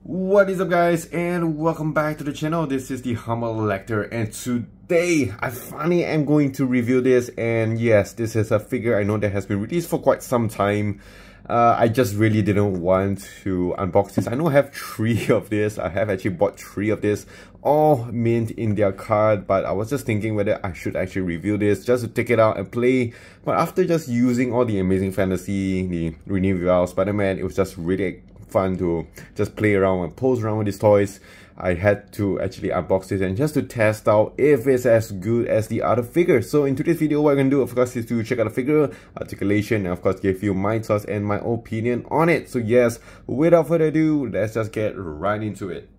What is up, guys, and welcome back to the channel. This is the Humble Lector, and today I finally am going to review this. And yes, this is a figure I know that has been released for quite some time. I just really didn't want to unbox this. I know I have 3 of this. I have actually bought 3 of this, all mint in their card, but I was just thinking whether I should actually review this just to take it out and play. But after just using all the Amazing Fantasy, the renewal Spider-Man, it was just really fun to just play around and pose around with these toys. I had to actually unbox this and just to test out if it's as good as the other figures. So in today's video, what I'm going to do, of course, is to check out the figure, articulation, and of course give you my thoughts and my opinion on it. So yes, without further ado, let's just get right into it.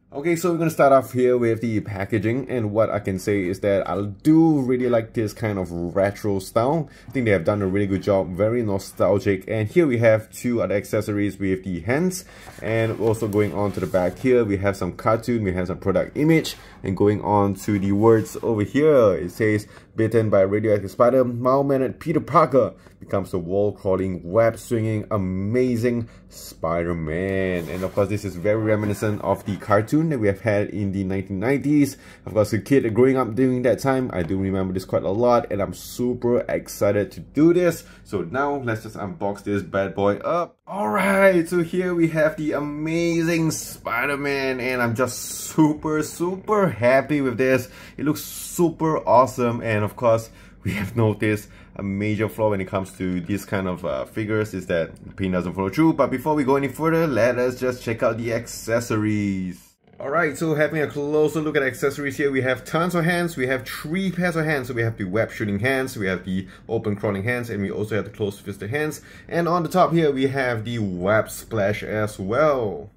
Okay, so we're going to start off here with the packaging, and what I can say is that I do really like this kind of retro style. I think they have done a really good job, very nostalgic. And here we have 2 other accessories with the hands, and also going on to the back here, we have some cartoon, we have some product image, and going on to the words over here, it says, bitten by a radioactive spider, mild-mannered Peter Parker becomes a wall-crawling, web-swinging, amazing Spider-Man. And of course, this is very reminiscent of the cartoon that we have had in the 1990s. Of course, a kid growing up during that time, I do remember this quite a lot, and I'm super excited to do this. So now, let's just unbox this bad boy up. Alright, so here we have the Amazing Spider-Man, and I'm just super happy with this. It looks super awesome, and of course, we have noticed a major flaw when it comes to these kind of figures is that the paint doesn't follow through. But before we go any further, let us just check out the accessories. Alright, so having a closer look at accessories here, we have tons of hands. We have 3 pairs of hands. So we have the web shooting hands, we have the open crawling hands, and we also have the closed fisted hands. And on the top here, we have the web splash as well.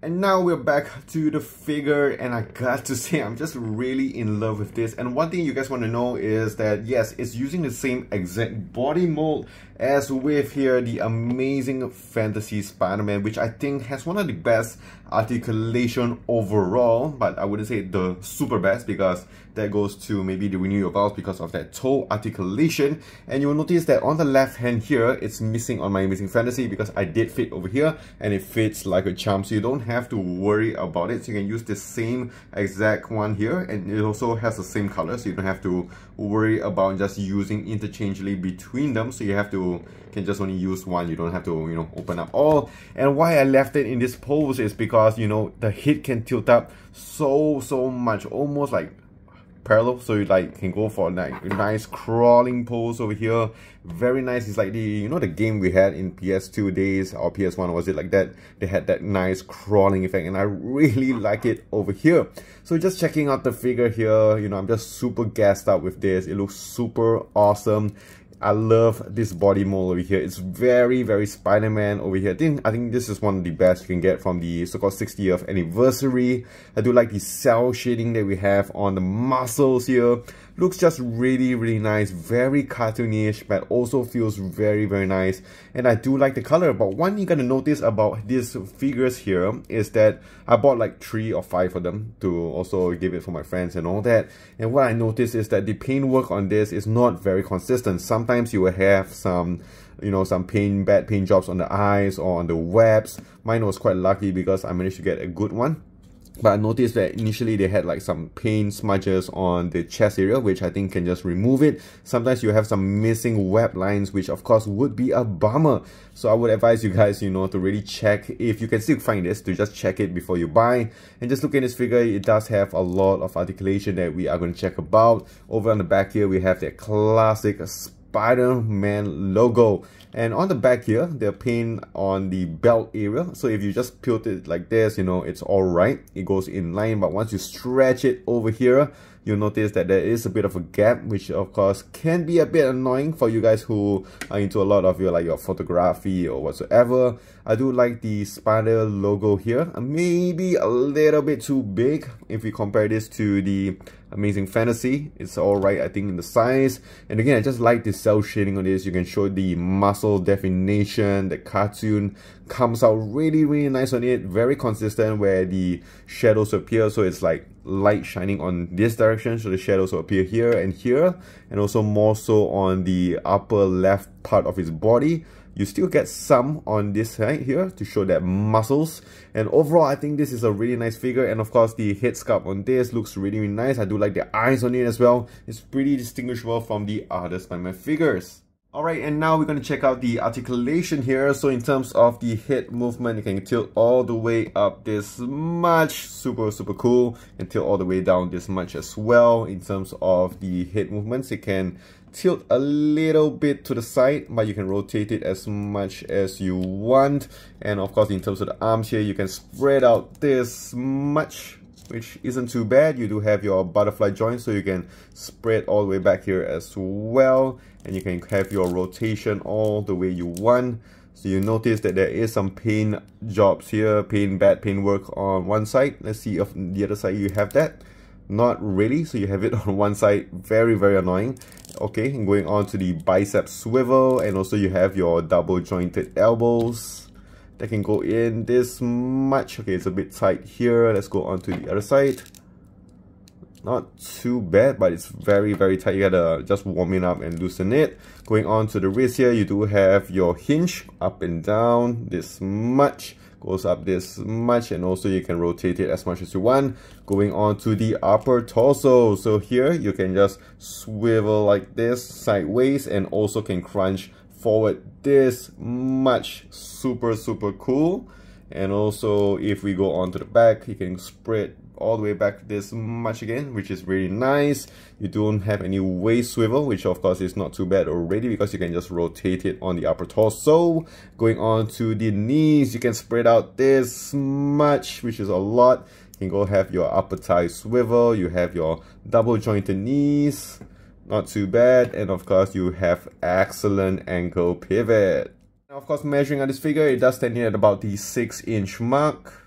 And now we're back to the figure, and I got to say, I'm just really in love with this. And one thing you guys want to know is that yes, it's using the same exact body mold as with here the Amazing Fantasy Spider-Man, which I think has one of the best articulation overall, but I wouldn't say the super best, because that goes to maybe the Renew Your because of that toe articulation. And you will notice that on the left hand here, it's missing on my Amazing Fantasy because I did fit over here and it fits like a charm, so you don't have to worry about it. So you can use the same exact one here, and it also has the same color, so you don't have to worry about just using interchangeably between them. So you can just only use one, you don't have to, you know, open up all. And why I left it in this pose is because, you know, the head can tilt up so much, almost like parallel, so you like can go for like a nice crawling pose over here. Very nice. It's like the, you know, the game we had in PS2 days or PS1, was it like that? They had that nice crawling effect, and I really like it over here. So just checking out the figure here, you know, I'm just super gassed up with this. It looks super awesome. I love this body mold over here. It's very Spider-Man over here. I think this is one of the best you can get from the so-called 60th anniversary. I do like the cell shading that we have on the muscles here. Looks just really nice, very cartoonish, but also feels very nice. And I do like the color. But one thing you gotta notice about these figures here is that I bought like 3 or 5 of them to also give it for my friends and all that. And what I noticed is that the paint work on this is not very consistent. Sometimes you will have some, you know, some bad paint jobs on the eyes or on the webs. Mine was quite lucky because I managed to get a good one. But I noticed that initially they had like some paint smudges on the chest area, which I think can just remove it. Sometimes you have some missing web lines, which of course would be a bummer. So I would advise you guys, you know, to really check, if you can still find this, to just check it before you buy. And just look at this figure, it does have a lot of articulation that we are going to check about. Over on the back here, we have that classic Spider-Man logo. And on the back here, they're paint on the belt area. So if you just peel it like this, you know, it's alright. It goes in line. But once you stretch it over here, you'll notice that there is a bit of a gap, which of course can be a bit annoying for you guys who are into a lot of your photography or whatsoever. I do like the spider logo here. Maybe a little bit too big if we compare this to the Amazing Fantasy. It's alright, I think, in the size. And again, I just like the cell shading on this. You can show the muscle definition. The cartoon comes out really nice on it. Very consistent where the shadows appear. So it's like light shining on this direction, so the shadows will appear here, and also more so on the upper left part of his body. you still get some on this side here to show that muscles. And overall, I think this is a really nice figure. And of course, the head sculpt on this looks really, really nice. I do like the eyes on it as well. It's pretty distinguishable from the other Spider-Man figures. Alright, and now we're going to check out the articulation here. So in terms of the head movement, you can tilt all the way up this much. Super cool. And tilt all the way down this much as well. In terms of the head movements, it can tilt a little bit to the side, but you can rotate it as much as you want. And of course, in terms of the arms here, you can spread out this much, which isn't too bad. You do have your butterfly joint, so you can spread all the way back here as well. And you can have your rotation all the way you want. So you notice that there is some paint jobs here, bad paint work on one side. Let's see if the other side you have that. Not really, so you have it on one side. Very annoying. Okay, and going on to the bicep swivel, and also you have your double jointed elbows that can go in this much. Okay, it's a bit tight here. Let's go on to the other side. Not too bad, but it's very tight. You gotta just warm it up and loosen it. Going on to the wrist here, you do have your hinge up and down this much. Goes up this much, and also you can rotate it as much as you want. Going on to the upper torso, so here you can just swivel like this sideways, and also can crunch forward this much. Super cool. And also if we go on to the back, you can spread all the way back this much again, which is really nice. You don't have any waist swivel, which of course is not too bad already, because you can just rotate it on the upper torso. Going on to the knees, you can spread out this much, which is a lot. You can go have your upper thigh swivel, you have your double jointed knees, not too bad. And of course you have excellent ankle pivot. Now of course, measuring out this figure, it does stand in at about the 6-inch mark.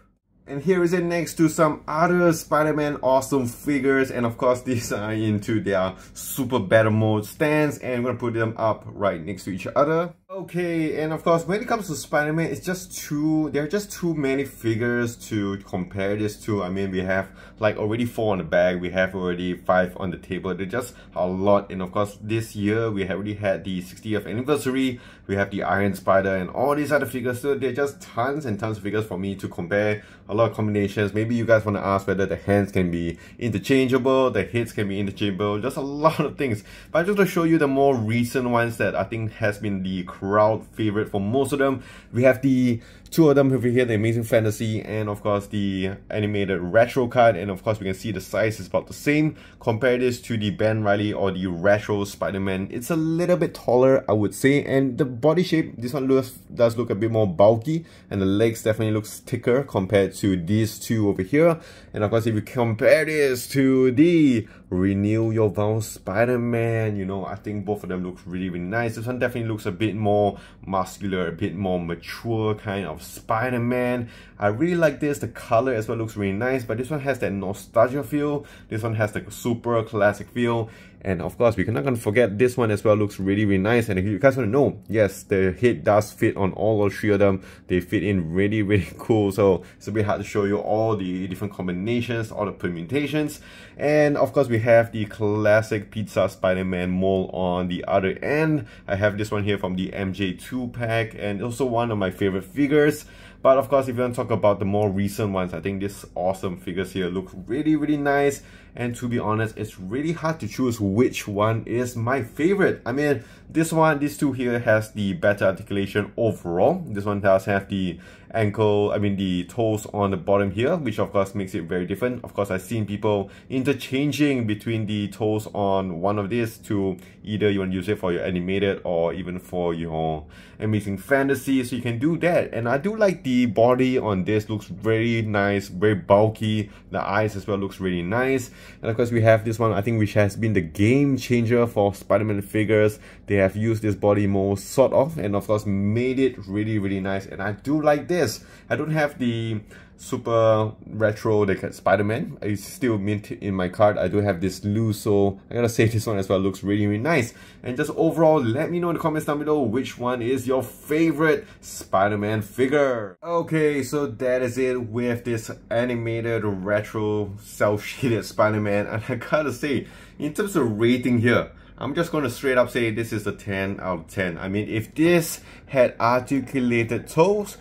And here is it next to some other Spider-Man awesome figures, and of course these are into their super battle mode stands, and I'm gonna put them up right next to each other. Okay, and of course when it comes to Spider-Man, there are just too many figures to compare this to. I mean, we have like already 4 on the bag, we have already 5 on the table. There's just a lot. And of course this year we have already had the 60th anniversary, we have the Iron Spider and all these other figures. So there are just tons and tons of figures for me to compare. A lot of combinations. Maybe you guys want to ask whether the hands can be interchangeable, the heads can be interchangeable, just a lot of things. But I'm just going to show you the more recent ones that I think has been the crowd favorite for most of them. We have the 2 of them over here, the Amazing Fantasy, and of course the animated retro card. And of course we can see the size is about the same. Compare this to the Ben Reilly or the retro Spider-Man. It's a little bit taller, I would say, and the body shape, this one does look a bit more bulky, and the legs definitely looks thicker compared to these 2 over here. And of course if you compare this to the Renew Your Vows Spider-Man, you know, I think both of them look really nice. This one definitely looks a bit more muscular, a bit more mature kind of Spider-Man. I really like this. The color as well looks really nice, but this one has that nostalgia feel. This one has the super classic feel. And of course, we're not going to forget this one as well, looks really nice. And if you guys want to know, yes, the head does fit on all 3 of them. They fit in really cool. So it's a bit hard to show you all the different combinations, all the permutations. And of course, we have the classic Pizza Spider-Man mold on the other end. I have this one here from the MJ2 pack, and also one of my favorite figures. But of course, if you want to talk about the more recent ones, I think these awesome figures here look really nice. And to be honest, it's really hard to choose which one is my favorite. I mean, these 2 here has the better articulation overall. This one does have the the toes on the bottom here, which of course makes it very different. Of course, I've seen people interchanging between the toes on one of these to either you want to use it for your animated or even for your Amazing Fantasy, so you can do that. And I do like the body on this, looks very nice, very bulky. The eyes as well looks really nice. And of course we have this one, I think, which has been the game changer for Spider-Man figures. They have used this body mold sort of, and of course made it really nice. And I do like this. I don't have the super retro Spider-Man. It's still mint in my card. I do have this loose, so I gotta say this one as well looks really nice. And just overall, let me know in the comments down below which one is your favorite Spider-Man figure. Okay, so that is it with this animated retro self-shaded Spider-Man. And I gotta say, in terms of rating here, I'm just going to straight up say this is a 10 out of 10. I mean, if this had articulated toes,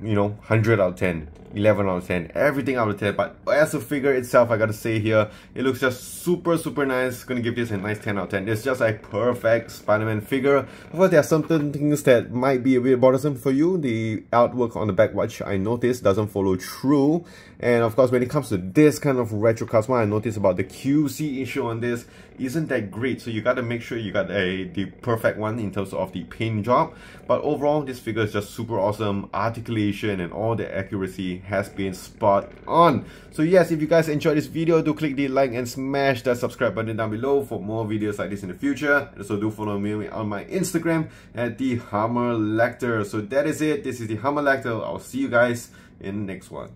you know, 100 out of 10, 11 out of 10, everything out of 10. But as a figure itself, I gotta say here, it looks just super nice. Gonna give this a nice 10 out of 10. It's just a perfect Spider-Man figure. Of course, there are certain things that might be a bit bothersome for you. The artwork on the back, which I noticed doesn't follow through. And of course, when it comes to this kind of retro cosmo, I noticed about the QC issue on this isn't that great. So you gotta make sure you got the perfect one in terms of the paint job. But overall, this figure is just super awesome. Articulation and all the accuracy has been spot on. So yes, if you guys enjoyed this video, do click the like and smash that subscribe button down below for more videos like this in the future. And also do follow me on my Instagram at the Hammer Lecter. So that is it. This is the Hammer Lecter. I'll see you guys in the next one.